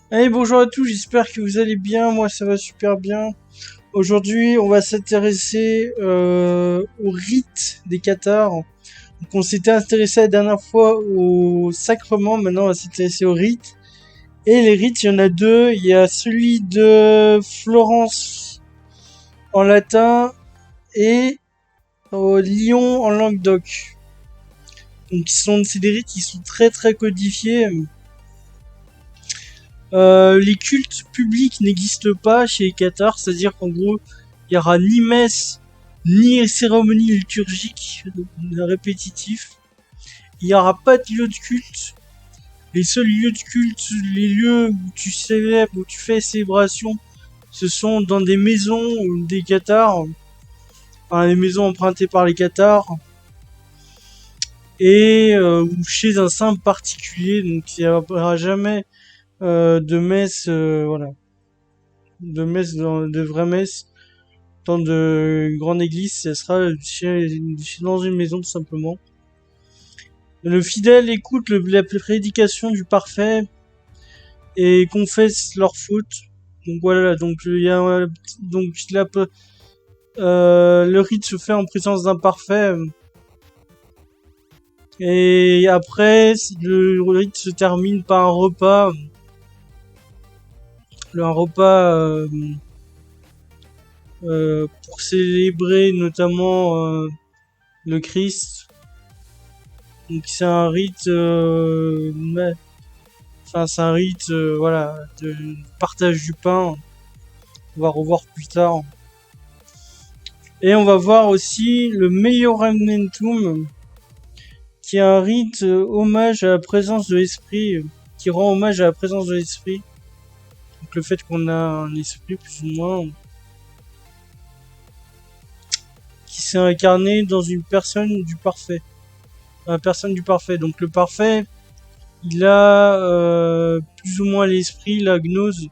Allez, bonjour à tous, j'espère que vous allez bien, moi ça va super bien. Aujourd'hui, on va s'intéresser au rite des cathares. Donc, on s'était intéressé la dernière fois au sacrement, maintenant on va s'intéresser au rite. Et les rites, il y en a deux. Il y a celui de Florence en latin et Lyon en Languedoc. Donc c'est des rites qui sont très très codifiés. Les cultes publics n'existent pas chez les cathares, c'est-à-dire qu'en gros, il y aura ni messe, ni cérémonie liturgique répétitif. Il n'y aura pas de lieu de culte. Les seuls lieux de culte, les lieux où tu célèbres, où tu fais célébration, ce sont dans des maisons des cathares, enfin les maisons empruntées par les cathares, et ou chez un saint particulier. Donc il n'y aura jamais de messe, voilà, de vraie messe dans de grande église, ça sera dans une maison tout simplement. Le fidèle écoute la prédication du parfait et confesse leurs fautes. Donc voilà, donc il y a donc le rite se fait en présence d'un parfait et après le rite se termine par un repas, un repas pour célébrer notamment le Christ. Donc c'est un rite enfin, c'est un rite, voilà, de partage du pain. On va revoir plus tard. Et on va voir aussi le Meioramentum, qui est un rite hommage à la présence de l'esprit, qui rend hommage à la présence de l'esprit. Donc le fait qu'on a un esprit plus ou moins qui s'est incarné dans une personne du parfait. La personne du parfait. Donc le parfait, il a plus ou moins l'esprit, la gnose,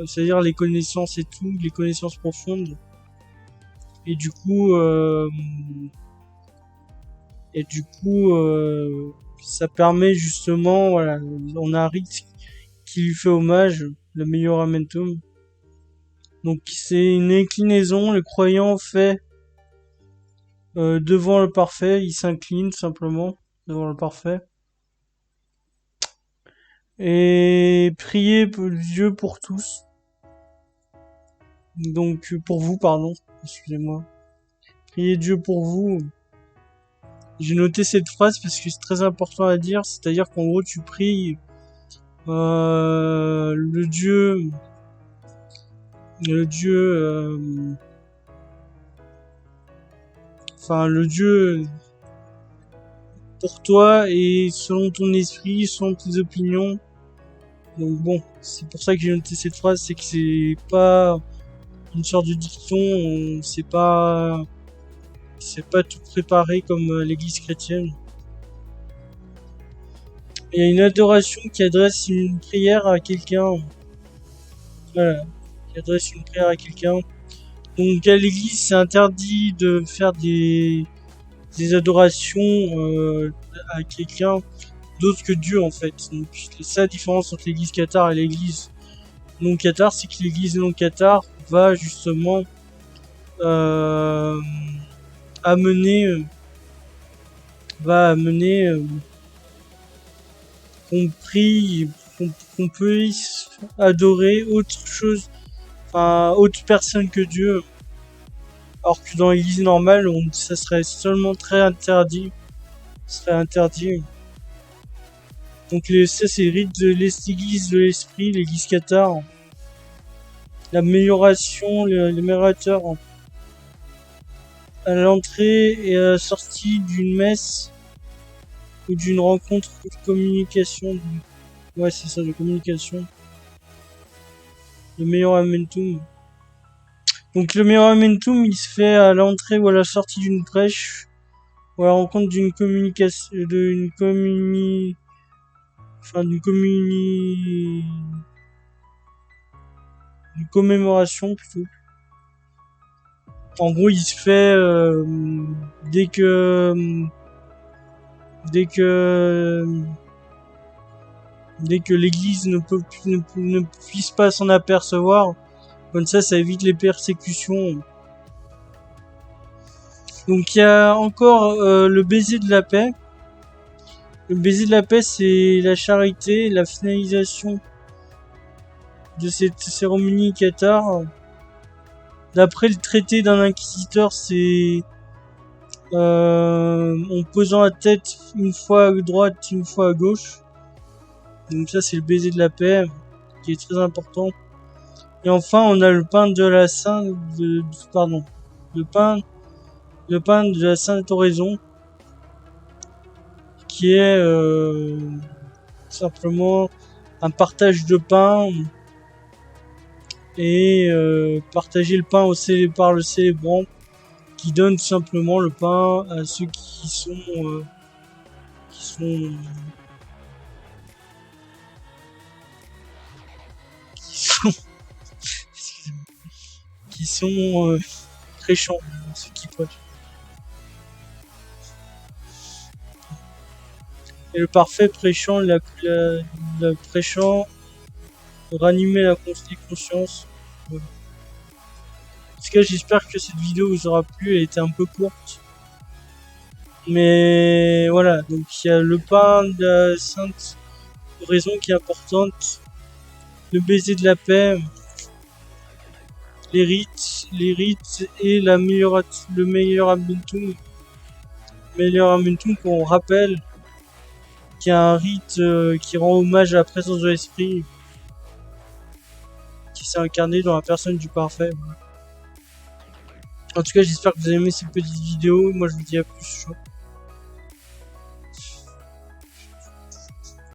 c'est-à-dire les connaissances et tout, les connaissances profondes. Et du coup, ça permet justement, voilà, on a un rite qui lui fait hommage, le meilleur Amentum. Donc c'est une inclinaison, le croyant fait devant le parfait, il s'incline simplement devant le parfait. Et prier Dieu pour tous. Donc pour vous, pardon, excusez-moi. Priez Dieu pour vous. J'ai noté cette phrase parce que c'est très important à dire, c'est-à-dire qu'en gros tu pries le dieu, le dieu, enfin le dieu pour toi et selon ton esprit, selon tes opinions. Donc bon, c'est pour ça que j'ai noté cette phrase, c'est que c'est pas une sorte de dicton, c'est pas tout préparé comme l'église chrétienne. Il y a une adoration qui adresse une prière à quelqu'un, voilà, qui adresse une prière à quelqu'un. Donc à l'église, c'est interdit de faire des adorations à quelqu'un d'autre que Dieu en fait. Donc c'est ça la différence entre l'église cathare et l'église non cathare, c'est que l'église non cathare va justement euh, amener qu'on prie, qu'on puisse adorer autre chose, enfin autre personne que Dieu. Alors que dans l'église normale, ça serait seulement très interdit. Ce serait interdit. Donc ça c'est le rite de l'église de l'esprit, l'église cathare. L'amélioration, l'améliorateur à l'entrée et à la sortie d'une messe ou d'une rencontre de communication. Ouais, c'est ça, de communication. Le meilleur momentum. Donc le meilleur momentum, il se fait à l'entrée ou à la sortie d'une prêche ou à la rencontre d'une communication, enfin d'une commémoration plutôt. En gros, il se fait dès que dès que dès que l'église ne puisse pas s'en apercevoir. Comme ça évite les persécutions. Donc il y a encore le baiser de la paix. Le baiser de la paix, c'est la charité, la finalisation de cette cérémonie cathare. D'après le traité d'un inquisiteur, c'est en posant la tête une fois à droite, une fois à gauche. Donc ça, c'est le baiser de la paix, qui est très important. Et enfin, on a le pain de la Sainte, le pain de la Sainte Oraison, qui est simplement un partage de pain et partager le pain par le célébrant, qui donne tout simplement le pain à ceux qui sont qui sont qui sont prêchants, ceux qui prêchent. Et le parfait prêchant, la prêchant, ranimer la conscience. Voilà. En tout cas, j'espère que cette vidéo vous aura plu. Elle était un peu courte. Mais voilà, donc il y a le pain de la Sainte Oraison qui est importante. Le baiser de la paix. Les rites et le meilleur Amentum. Meilleur Amentum qu'on rappelle qu'il y a un rite qui rend hommage à la présence de l'esprit qui s'est incarné dans la personne du parfait. Voilà. En tout cas, j'espère que vous avez aimé cette petite vidéo. Moi, je vous dis à plus.